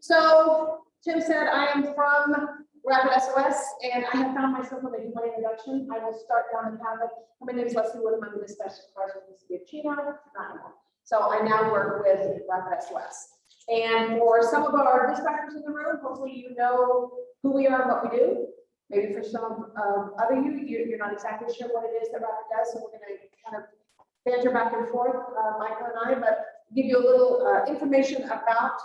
So Tim said I am from RapidSOS, and I have found myself when I do my introduction. I will start down the path of, my name is Leslie Woodham. I'm the dispatch supervisor in the city of Chino, not anymore. So I now work with RapidSOS. And for some of our dispatchers in the room, hopefully you know who we are and what we do. Maybe for some other you're not exactly sure what it is that Rapid does, so we're going to kind of banter back and forth, Michael and I, but give you a little information about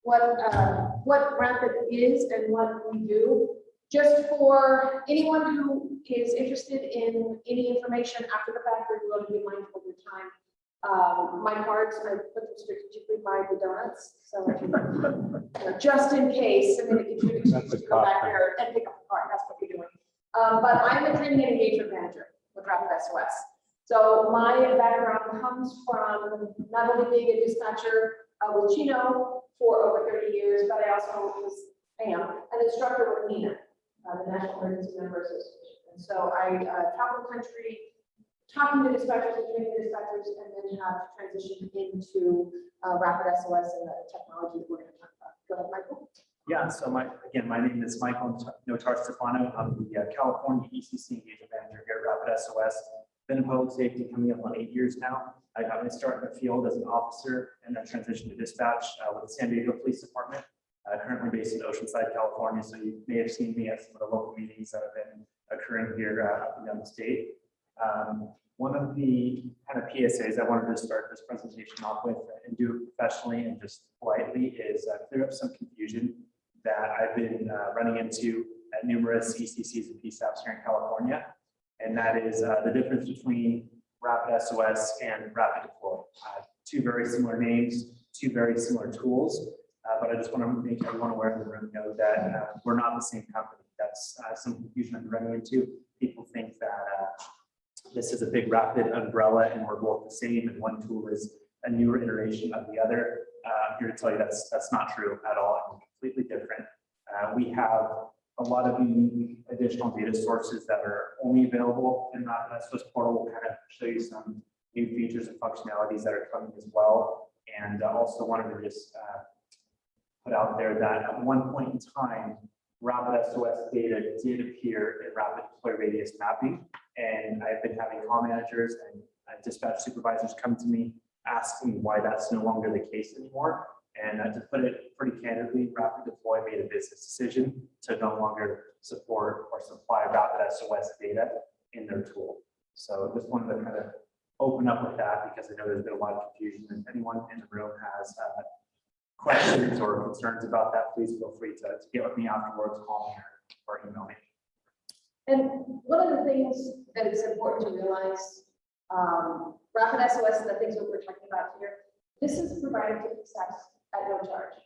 what Rapid is and what we do. Just for anyone who is interested in any information after the fact, we're going to be mindful of your time. My cards, I put them strategically by the donuts, so you know, just in case. I mean, if you could go back there and pick up the card, that's what you're doing. But I'm a training and engagement manager with RapidSOS. So my background comes from not only being a dispatcher with Chino for over 30 years, but I also am an instructor with NENA, the National Emergency Member Association. And so I travel the country talking to dispatchers and training dispatchers, and then have transitioned into RapidSOS and the technology that we're going to talk about. Go ahead, Michael. Yeah, so my name is Michael Notar-Stefano. I'm the California ECC Engagement Manager here at RapidSOS. Been in public safety coming up on 8 years now. I got my start in the field as an officer and then transitioned to dispatch with the San Diego Police Department, currently based in Oceanside, California. So you may have seen me at some of the local meetings that have been occurring here up and down the state. One of the kind of PSAs I wanted to start this presentation off with and do it professionally and just politely is clear up some confusion that I've been running into at numerous ECCs and PSAPs here in California. And that is the difference between RapidSOS and Rapid Deploy. Two very similar names, two very similar tools, but I just want to make everyone aware in the room know that we're not the same company. That's some confusion I'm running into. People think that this is a big Rapid umbrella and we're both the same, and one tool is a newer iteration of the other. I'm here to tell you that's not true at all. And completely different. We have a lot of unique additional data sources that are only available in RapidSOS portal. We'll kind of show you some new features and functionalities that are coming as well. And also wanted to just put out there that at one point in time, RapidSOS data did appear in Rapid Deploy Radius mapping. And I've been having call managers and dispatch supervisors come to me asking why that's no longer the case anymore. And to put it pretty candidly, Rapid Deploy made a business decision to no longer support or supply RapidSOS data in their tool. So just wanted to kind of open up with that because I know there's been a lot of confusion. And if anyone in the room has questions or concerns about that, please feel free to get with me afterwards, call me or email me. And one of the things that is important to realize, RapidSOS and the things that we're talking about here, this is provided to PSAPs at no charge.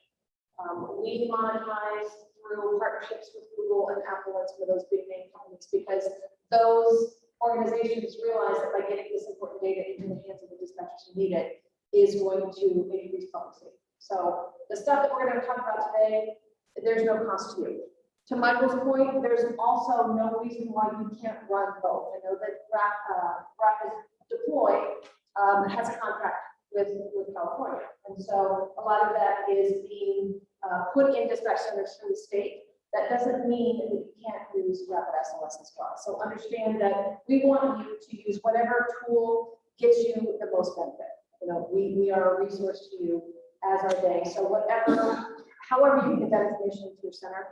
We monetize through partnerships with Google and Apple and some of those big name companies because those organizations realize that by getting this important data into the hands of the dispatchers who need it is going to increase public safety. So the stuff that we're going to talk about today, there's no cost to you. To Michael's point, there's also no reason why you can't run both. I know that Rapid Deploy has a contract with California. And so a lot of that is being put in dispatch centers from the state. That doesn't mean that you can't use RapidSOS as well. So understand that we want you to use whatever tool gives you the most benefit. You know, we are a resource to you as our day. So however you can get that information into your center,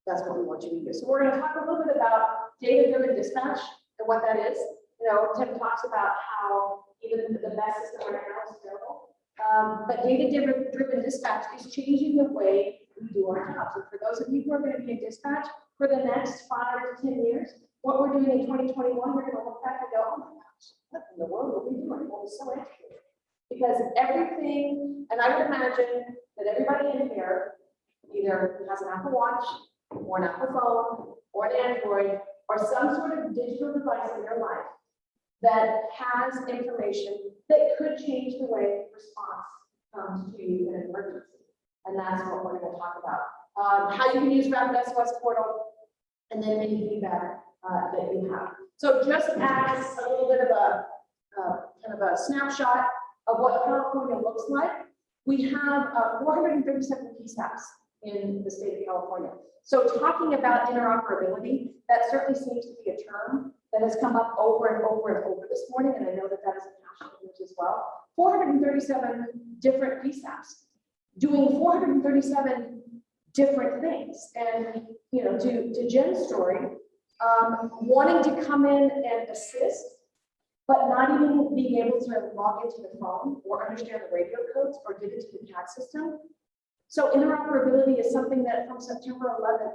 that's what we want you to use. So we're going to talk a little bit about data-driven dispatch and what that is. You know, Tim talks about how even the best system right now is available. But data-driven dispatch is changing the way we do our jobs. And for those of you who are going to be in dispatch for the next 5 to 10 years, what we're doing in 2021, we're going to look back and go, oh my gosh, what in the world are we doing? What was so interesting? Because everything, and I would imagine that everybody in here either has an Apple Watch or an Apple phone or an Android or some sort of digital device in their life that has information that could change the way response comes to you in an emergency. And that's what we're going to talk about. How you can use RapidSOS portal and then any feedback that you have. So just as a little bit of a kind of a snapshot of what California looks like, We have 437 PSAPs in the state of California. So talking about interoperability, that certainly seems to be a term that has come up over and over and over this morning, and I know that that is a passion of yours as well. 437 different PSAPs doing 437 different things. And, you know, to Jen's story, wanting to come in and assist, but not even being able to log into the phone or understand the radio codes or get into the CAD system. So interoperability is something that from September 11th,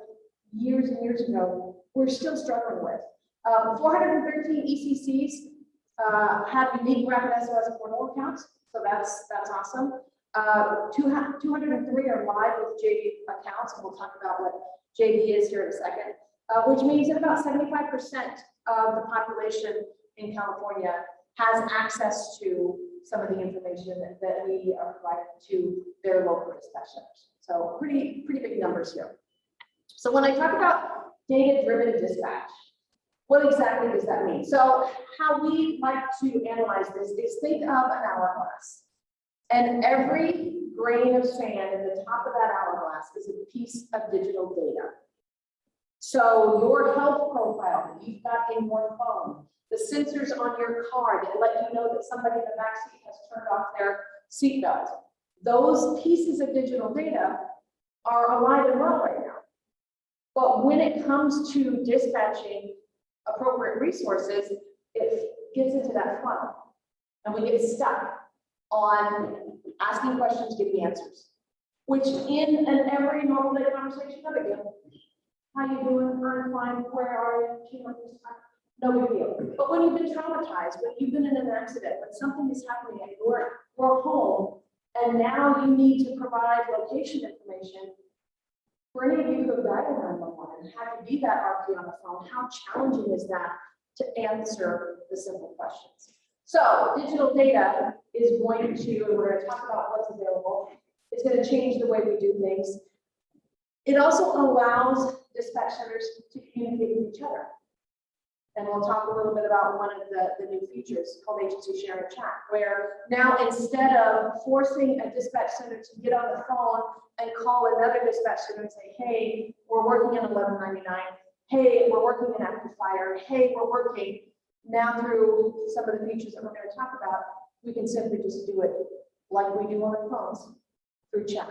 years and years ago, we're still struggling with. 413 ECCs have unique RapidSOS portal accounts, so that's awesome. 203 are live with JV accounts, and we'll talk about what JV is here in a second, which means that about 75% of the population in California has access to some of the information that we are providing to their local dispatch centers. So pretty big numbers here. So when I talk about data-driven dispatch, what exactly does that mean? So how we like to analyze this is think of an hourglass. And every grain of sand in the top of that hourglass is a piece of digital data. So your health profile that you've got in your phone, the sensors on your car that let you know that somebody in the backseat has turned off their seatbelt. Those pieces of digital data are alive and well right now. But when it comes to dispatching appropriate resources, it gets into that funnel. And we get stuck on asking questions, giving answers, which in an every normal day conversation, no big deal. How you doing? I'm fine. Where are you? No big deal. But when you've been traumatized, when you've been in an accident, when something is happening at your home, and now you need to provide location information, for any of you who have died in 911 and had to be that RP on the phone, how challenging is that to answer the simple questions? So digital data is going to, and we're going to talk about what's available. It's going to change the way we do things. It also allows dispatch centers to communicate with each other. And we'll talk a little bit about one of the new features called agency share and chat, where now instead of forcing a dispatch center to get on the phone and call another dispatch center and say, hey, we're working in 1199. Hey, we're working in active fire. Hey, we're working. Now through some of the features that we're going to talk about, we can simply just do it like we do on our phones through chat.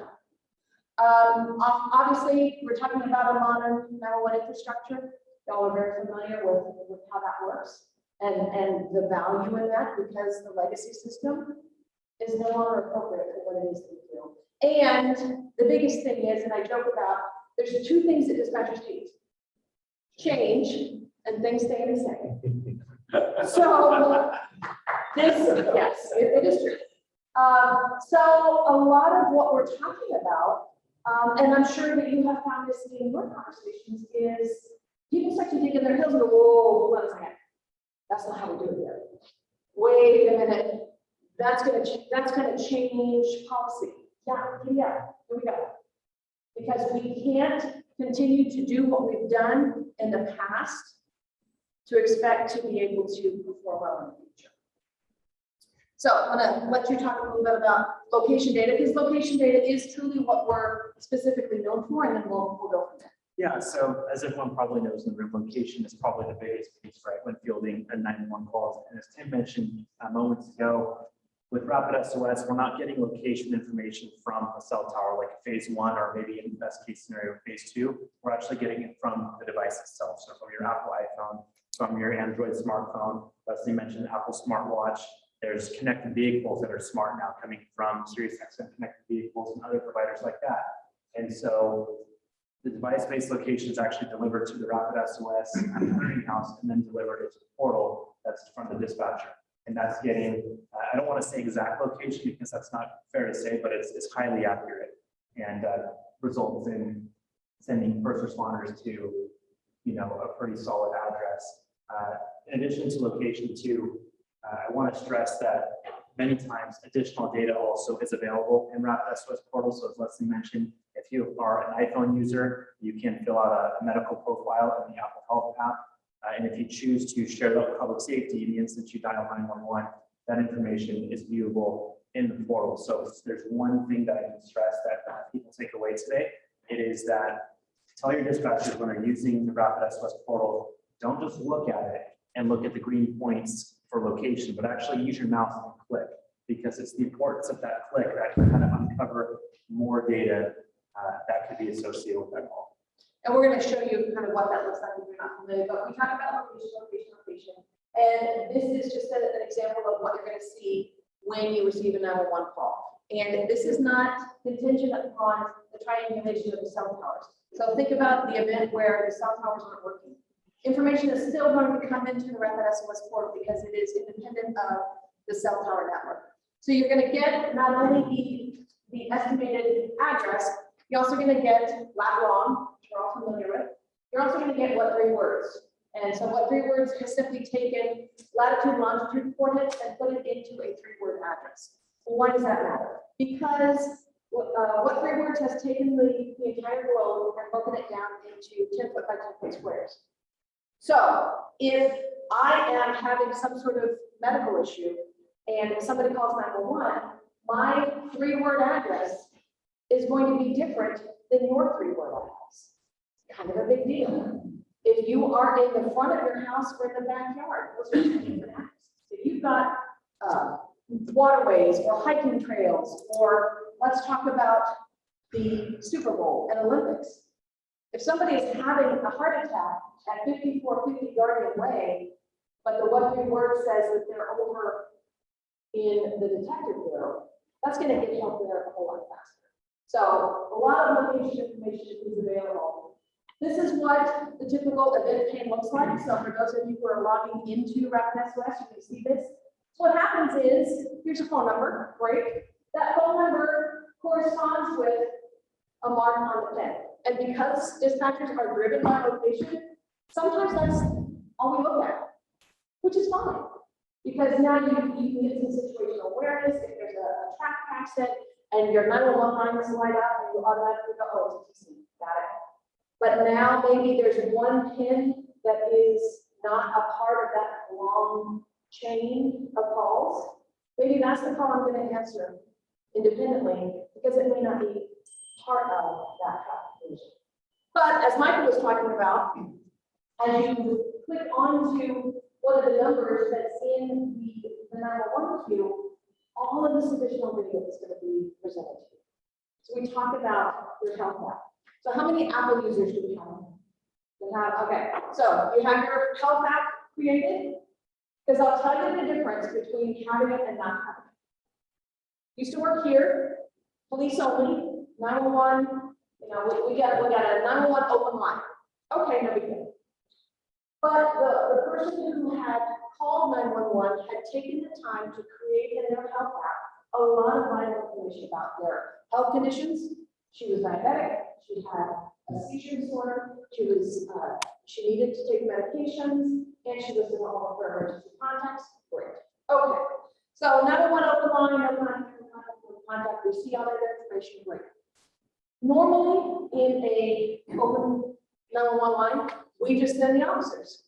Obviously, we're talking about a modern 911 infrastructure. Y'all are very familiar with how that works and the value in that, because the legacy system is no longer appropriate for what it is that we do. And the biggest thing is, and I joke about, there's two things that dispatchers hate: change and things staying the same. So this, yes, it is true. So a lot of what we're talking about, and I'm sure that you have found this in your conversations, is people start to dig in their heels and go, whoa, hold on a second. That's not how we do it here. Wait a minute. That's gonna change policy. Yeah, here we go. Because we can't continue to do what we've done in the past to expect to be able to perform well in the future. So I'm gonna let you talk a little bit about location data, because location data is truly what we're specifically known for, and then we'll go from there. Yeah, so as everyone probably knows in the room, location is probably the biggest piece, right, when fielding a 911 calls. And as Tim mentioned moments ago, with RapidSOS, we're not getting location information from a cell tower like a phase 1, or maybe in the best case scenario, phase 2. We're actually getting it from the device itself. So from your Apple iPhone, from your Android smartphone, Leslie mentioned Apple smartwatch. There's connected vehicles that are smart now coming from SiriusXM connected vehicles and other providers like that. And so the device-based location is actually delivered to the RapidSOS at the clearinghouse and then delivered into the portal that's from the dispatcher. And that's getting, I don't want to say exact location because that's not fair to say, but it's highly accurate and results in sending first responders to, you know, a pretty solid address. In addition to location too, I want to stress that many times additional data also is available in RapidSOS portal. So as Leslie mentioned, if you are an iPhone user, you can fill out a medical profile in the Apple Health app. And if you choose to share that with public safety, the instant you dial 911, that information is viewable in the portal. So if there's one thing that I can stress that people take away today, it is that tell your dispatchers when they're using the RapidSOS portal, don't just look at it and look at the green points for location, but actually use your mouse and click, because it's the importance of that click that can kind of uncover more data that could be associated with that call. And we're going to show you kind of what that looks like if you're not familiar, but we talk about location. And this is just an example of what you're going to see when you receive a 911 call. And this is not contingent upon the triangulation of the cell towers. So think about the event where the cell towers aren't working. Information is still going to come into the RapidSOS portal because it is independent of the cell tower network. So you're going to get not only the estimated address, you're also going to get lat long, which we're all familiar with. You're also going to get what 3 words. And so what 3 words has simply taken latitude, longitude coordinates and put it into a 3-word address. Well, why does that matter? Because what 3 words has taken the entire globe and broken it down into 10 foot by 10 foot squares. So if I am having some sort of medical issue and somebody calls 911, my 3-word address is going to be different than your 3-word address. Kind of a big deal. If you are in the front of your house or in the backyard, those are 2 different addresses. If you've got waterways or hiking trails, or let's talk about the Super Bowl and Olympics. If somebody is having a heart attack at 5450 Guardian Way, but the 1-3 word says that they're over in the detective bureau, that's going to get help there a whole lot faster. So a lot of location information is available. This is what the typical event pane looks like. So for those of you who are logging into RapidSOS, you can see this. So what happens is, here's a phone number, great. That phone number corresponds with a mark on the pen. And because dispatchers are driven by location, sometimes that's all we look at, which is fine. Because now you can get some situational awareness. If there's a traffic accident and your 911 lines light up and you automatically go, oh, it's a TC, got it. But now maybe there's one pin that is not a part of that long chain of calls. Maybe that's the call I'm going to answer independently because it may not be part of that application. But as Michael was talking about, as you click onto one of the numbers that's in the 911 queue, all of this additional video is going to be presented to you. So we talk about your health app. So how many Apple users do we have? Okay, so you have your health app created, because I'll tell you the difference between having it and not having it. Used to work here, police only, 911, you know, we got a 911 open line. Okay, no big deal. But the person who had called 911 had taken the time to create in their health app a lot of vital information about their health conditions. She was diabetic, she had a seizure disorder, she needed to take medications, and she was in all of her emergency contacts. Great. Okay. So 911 open line, no contact, we see all that information. Great. Normally, in a open 911 line, we just send the officers.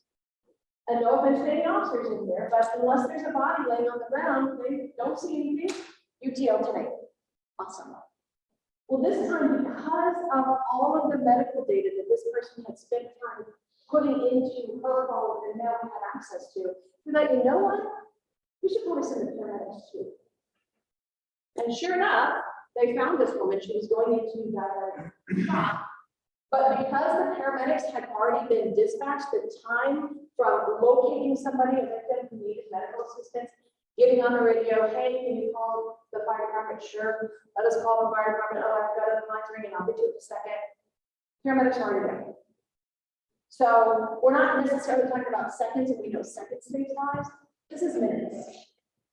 And no offense to any officers in there, but unless there's a body laying on the ground, they don't see anything, UTL today. Awesome. Well, this time, because of all of the medical data that this person had spent time putting into her phone and now we have access to, we're like, you know what? We should probably send the paramedics too. And sure enough, they found this woman. She was going into diabetic shock. But because the paramedics had already been dispatched, the time from locating somebody, a victim who needed medical assistance, getting on the radio, hey, can you call the fire department? Sure, let us call the fire department. Oh, I've got a line's ringing, I'll get to it in a second. Paramedics are already there. So we're not necessarily talking about seconds, and we know seconds save lives. This is minutes.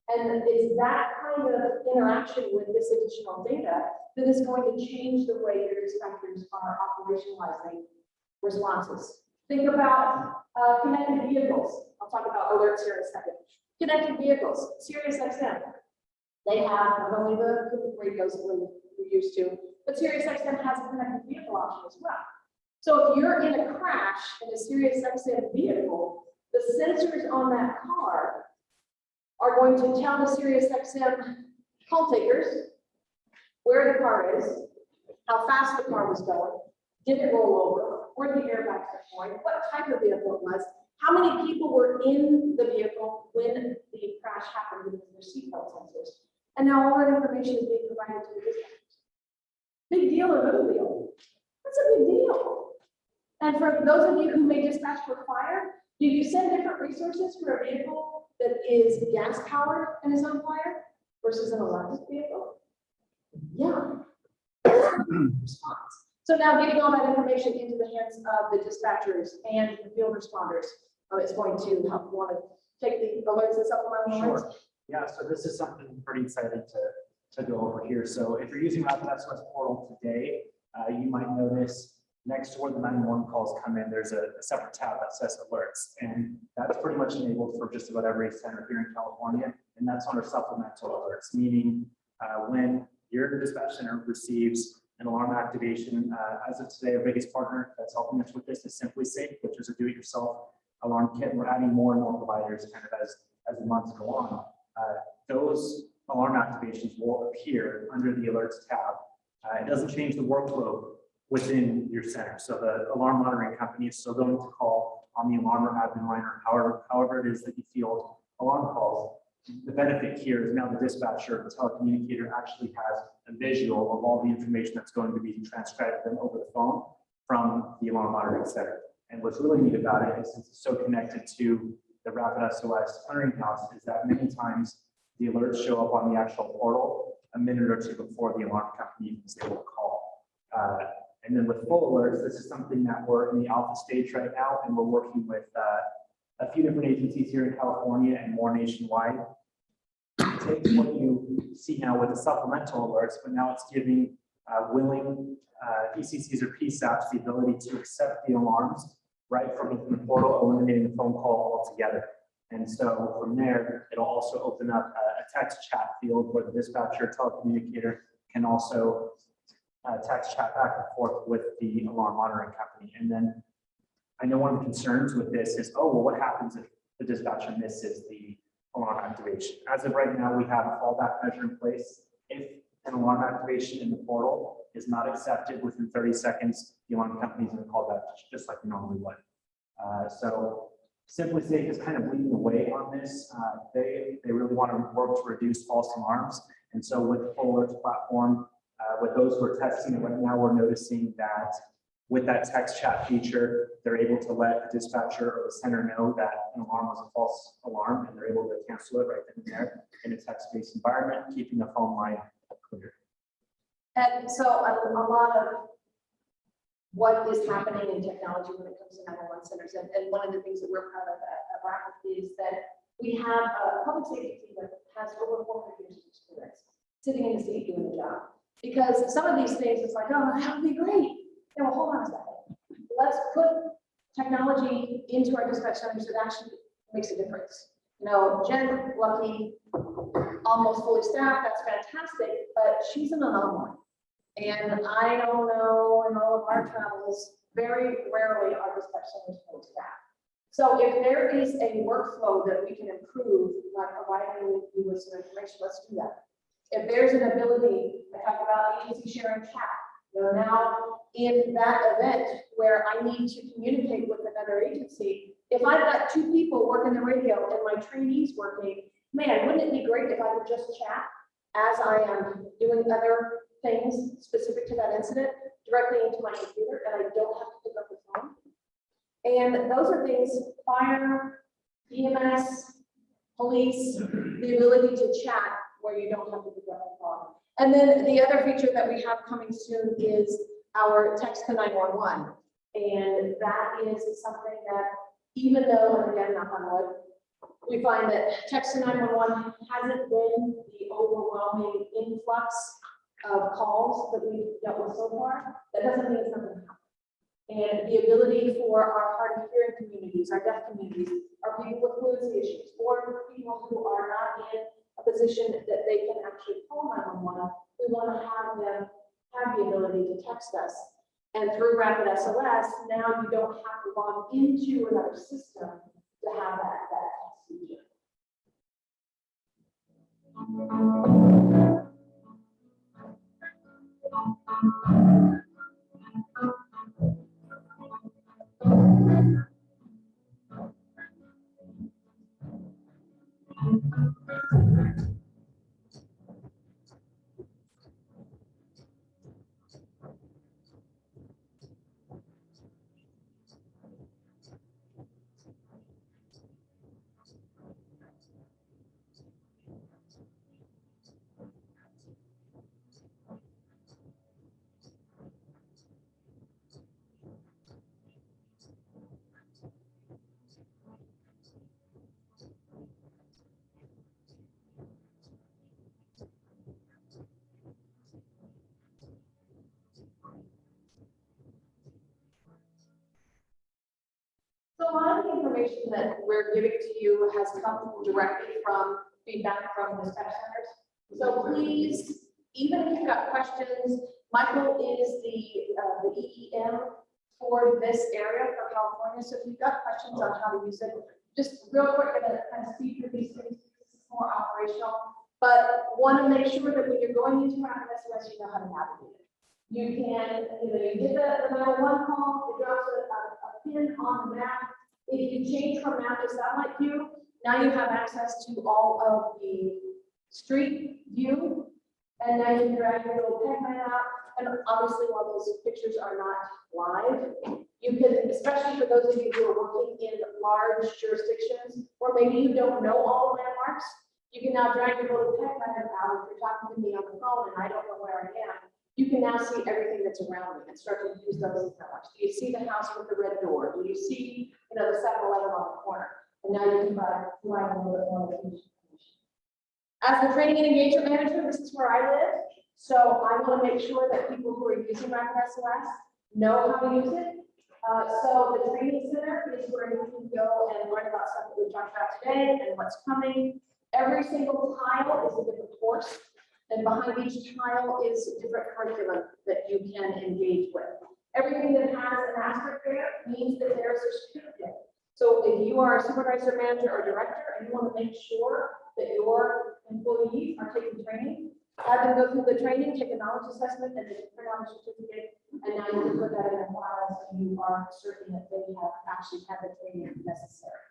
And it's that kind of interaction with this additional data that is going to change the way your dispatchers are operationalizing responses. Think about connected vehicles. I'll talk about alerts here in a second. Connected vehicles, SiriusXM. They have not only the radios that we're used to, but SiriusXM has a connected vehicle option as well. So if you're in a crash in a SiriusXM vehicle, the sensors on that car are going to tell the SiriusXM call takers, where the car is, how fast the car was going, did it roll over, where the airbags deployed, what type of vehicle it was, how many people were in the vehicle when the crash happened with their seatbelt sensors. And now all that information is being provided to the dispatchers. Big deal or little deal? That's a big deal. And for those of you who may dispatch for fire, do you send different resources for a vehicle that is gas powered and is on fire versus an electric vehicle? Yeah. Response. So now getting all that information into the hands of the dispatchers and the field responders is going to help. You want to take the alerts and supplemental alerts? Sure. Yeah, so this is something I'm pretty excited to go over here. So if you're using RapidSOS portal today, you might notice next to where the 911 calls come in, there's a separate tab that says alerts. And that's pretty much enabled for just about every center here in California. And that's under supplemental alerts, meaning when your dispatch center receives an alarm activation, as of today, our biggest partner that's helping us with this is SimpliSafe, which is a do-it-yourself alarm kit. And we're adding more and more providers kind of as the months go on. Those alarm activations will appear under the alerts tab. It doesn't change the workflow within your center. So the alarm monitoring company is still going to call on the alarm or admin line or however it is that you field alarm calls. The benefit here is now the dispatcher, the telecommunicator actually has a visual of all the information that's going to be transcribed to them over the phone from the alarm monitoring center. And what's really neat about it is since it's so connected to the RapidSOS clearinghouse is that many times the alerts show up on the actual portal a minute or two before the alarm company even is able to call. And then with full alerts, this is something that we're in the alpha stage right now, and we're working with a few different agencies here in California and more nationwide. It takes what you see now with the supplemental alerts, but now it's giving willing ECCs or PSAPs the ability to accept the alarms right from within the portal, eliminating the phone call altogether. And so from there, it'll also open up a text chat field where the dispatcher telecommunicator can also text chat back and forth with the alarm monitoring company. And then I know one of the concerns with this is, oh, well, what happens if the dispatcher misses the alarm activation? As of right now, we have a fallback measure in place. If an alarm activation in the portal is not accepted within 30 seconds, the alarm company is going to call back just like we normally would. So SimpliSafe is kind of leading the way on this. They really want to work to reduce false alarms. And so with the Full Alerts platform, with those who are testing it right now, we're noticing that with that text chat feature, they're able to let the dispatcher or the center know that an alarm was a false alarm, and they're able to cancel it right then and there in a text-based environment, keeping the phone line clear. And so a lot of what is happening in technology when it comes to 911 centers, and one of the things that we're proud of at Rapid is that we have a public safety team that has over 400 years of experience sitting in the seat doing the job. Because some of these things, it's like, oh, that would be great. Yeah, well, hold on a second. Let's put technology into our dispatch centers that actually makes a difference. You know, Jen, lucky, almost fully staffed, that's fantastic, but she's an anomaly. And I don't know, in all of our travels, very rarely are dispatch centers full staffed. So if there is a workflow that we can improve by providing you with some information, let's do that. If there's an ability, I talked about agency sharing chat, you know, now in that event where I need to communicate with another agency, if I've got two people working the radio and my trainees working, man, wouldn't it be great if I could just chat as I am doing other things specific to that incident directly into my computer, and I don't have to pick up the phone? And those are things, fire, EMS, police, the ability to chat where you don't have to pick up the phone. And then the other feature that we have coming soon is our text to 911. And that is something that, even though, and again, knock on wood, we find that text to 911 hasn't been the overwhelming influx of calls that we've dealt with so far, that doesn't mean it's not going to happen. And the ability for our hard of hearing communities, our deaf communities, our people with fluency issues, or people who are not in a position that they can actually call 911, we want to have them have the ability to text us. And through RapidSOS, now you don't have to log into another system to have that text feature. So a lot of the information that we're giving to you has come directly from feedback from the tech centers. So please, even if you've got questions, Michael is the EEM for this area for California. So if you've got questions on how to use it, just real quick, I'm gonna kind of speed through these things. This is more operational, but want to make sure that when you're going into RapidSOS, you know how to navigate it. You can, you did the 911 call, it drops a pin on the map. If you change from map to satellite view, now you have access to all of the street view. And now you can drag your little peg map out. And obviously, while those pictures are not live, you can, especially for those of you who are working in large jurisdictions, or maybe you don't know all the landmarks, you can now drag your little peg map out. If you're talking to me on the phone and I don't know where I am, you can now see everything that's around me and start to use those landmarks. Do you see the house with the red door? Do you see, the 7-Eleven on the corner? And now you can provide a little bit more information. As the training and engagement manager, this is where I live. So I want to make sure that people who are using RapidSOS know how to use it. So the training center is where you can go and learn about stuff that we talked about today and what's coming. Every single tile is a different course. And behind each tile is a different curriculum that you can engage with. Everything that has an asterisk there means that there's a certificate. So if you are a supervisor, manager, or director, and you want to make sure that your employees are taking training, have them go through the training, take a knowledge assessment, and then print out a certificate, and now you can put that in a file so you are certain that they have actually had the training necessary.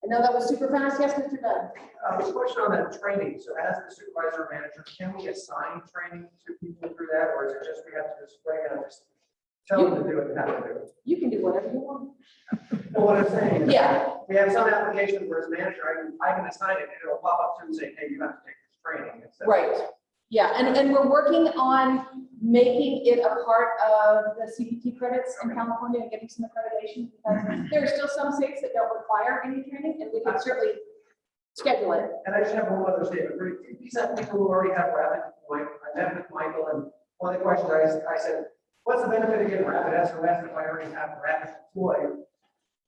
I know that was super fast. Yes, Mr. Dunn. A question on that training. So as the supervisor manager, can we assign training to people through that, or is it just we have to just bring it and just tell them to do it and how to do it? You can do whatever you want. Well, what I'm saying is, Yeah. we have some applications where as manager, I can assign it and it'll pop up to and say, hey, you have to take this training. Instead of- Right. Yeah, and we're working on making it a part of the CPT credits in California and getting some accreditation, because there are still some states that don't require any training, and we can certainly schedule it. And I just have one other statement. For these are people who already have rapid deployment. I met with Michael, and one of the questions I said, what's the benefit of getting RapidSOS if I already have rapid deploy?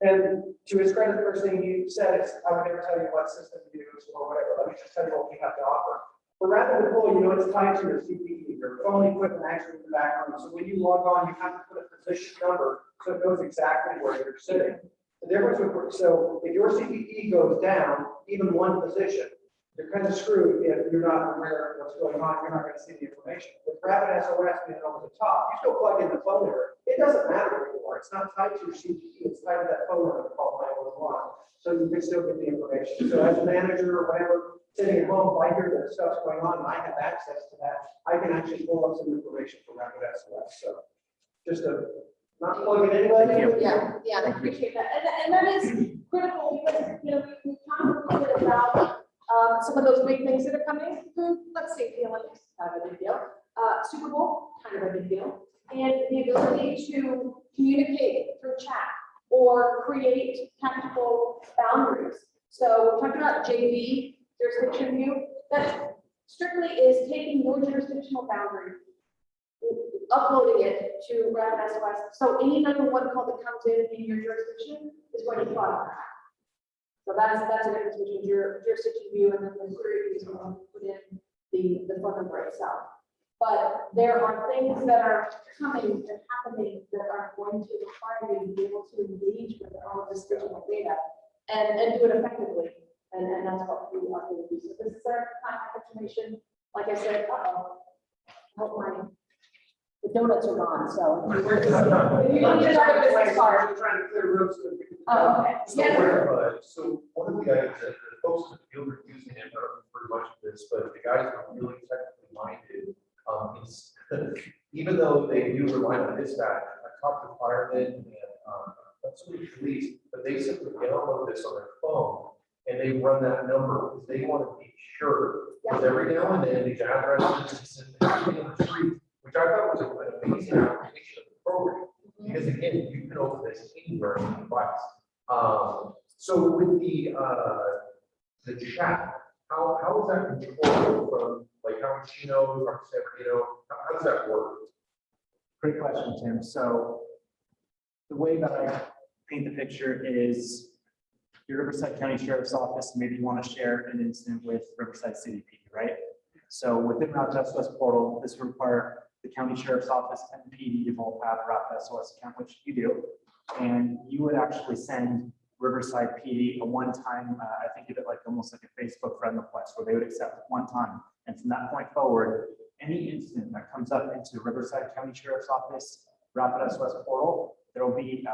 And to his credit, the first thing he said is, I would never tell you what system to use or whatever. Let me just tell you what we have to offer. For rapid deploy, it's tied to your CPE, your phone equipment actually in the background. So when you log on, you have to put a position number so it knows exactly where you're sitting. The difference with, so if your CPE goes down, even one position, you're kind of screwed if you're not aware of what's going on. You're not going to see the information. With RapidSOS being over the top, you still plug in the phone number. It doesn't matter anymore. It's not tied to your CPE. It's tied to that phone number called 911. So you can still get the information. So as a manager or whatever, sitting at home, if I hear that stuff's going on and I have access to that, I can actually pull up some information from RapidSOS. So just a not plugging anybody. Yeah, I appreciate that. And that is critical because, we talked a little bit about some of those big things that are coming. Let's say the Olympics, kind of a big deal. Super Bowl, kind of a big deal. And the ability to communicate through chat or create tactical boundaries. So we talked about JV, jurisdiction view. That strictly is taking your jurisdictional boundary, uploading it to RapidSOS. So any 911 call that comes in your jurisdiction is going to fly on that. So that's the difference between your jurisdiction view and then the query view is when you put in the phone number itself. But there are things that are coming and happening that are going to require you to be able to engage with all of this digital data and do it effectively. And that's what we are going to do. So this is our contact information. Like I said, I hope my donuts are gone, so. If you don't use our business card. We're trying to clear roads. Oh, okay. So, Yes, so one of the items that the folks in the field are using it for pretty much of this, but the guys are really technically minded. Is even though they do rely on dispatch, I talked to firemen and somebody police, but they simply download this on their phone and they run that number because they want to be sure. Because every now and then these addresses and on the street, which I thought was an amazing application of the program. Because again, you can open this anywhere on the device. So with the chat, how is that controlled from like how much you know, how does that work? Great question, Tim. So the way that I paint the picture is your Riverside County Sheriff's Office, maybe you want to share an incident with Riverside City PD, right? So within RapidSOS portal, this will require the County Sheriff's Office and the PD to both have a RapidSOS account, which you do. And you would actually send Riverside PD a one-time, I think of it like almost like a Facebook friend request where they would accept it one time. And from that point forward, any incident that comes up into Riverside County Sheriff's Office RapidSOS portal, there will be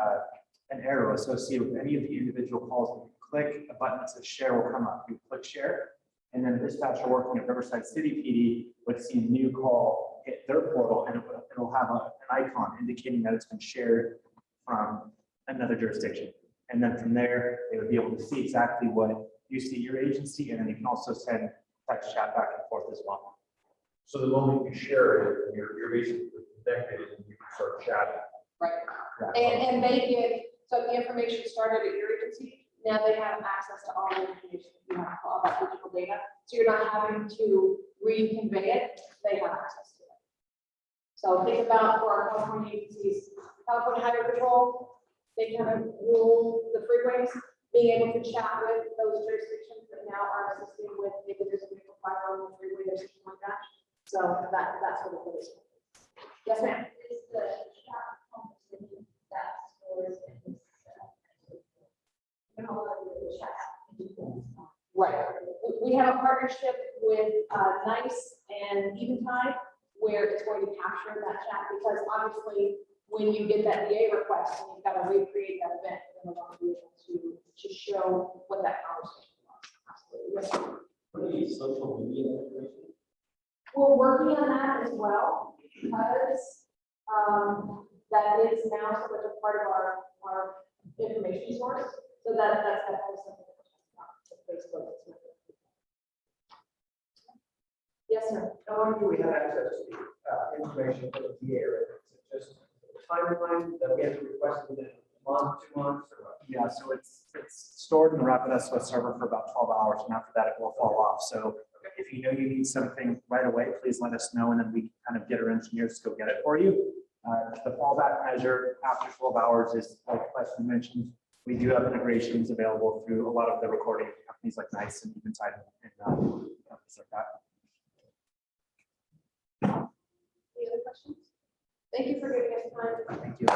an arrow associated with any of the individual calls. Click a button that says share will come up. You click share, and then a dispatcher working at Riverside City PD would see a new call hit their portal, and it'll have an icon indicating that it's been shared from another jurisdiction. And then from there, they would be able to see exactly what you see at your agency, and then you can also send text chat back and forth as well. So the moment you share it, you're basically connected and you can start chatting. right. And they get, so if the information started at your agency, now they have access to all the information, you have all that digital data. So you're not having to reconvey it, they have access to it. So think about for our California agencies, California Highway Patrol, they kind of rule the freeways, being able to chat with those jurisdictions that now are assisting with maybe there's a vehicle fire on the freeway or something like that. So that's what it is. Yes, ma'am. Is the chat conversation that stores in this, Right. We have a partnership with NICE and Eventide where it's going to capture that chat because obviously when you get that DA request and you've got to recreate that event, you're going to want to be able to show what that conversation was. Absolutely. Yes. Social media integration. We're working on that as well because that is now sort of a part of our information source. So that's definitely something that we're talking about. Yes, sir. How long do we have access to information for the DA records? Is it just a timeline that we have to request within a month, 2 months, or what? Yeah, so it's stored in the RapidSOS server for about 12 hours, and after that, it will fall off. So if you know you need something right away, please let us know, and then we can kind of get our engineers to go get it for you. The fallback measure after 12 hours is, like Leslie mentioned, we do have integrations available through a lot of the recording companies like NICE and Eventide and companies like that. Any other questions? Thank you for giving us time. Thank you.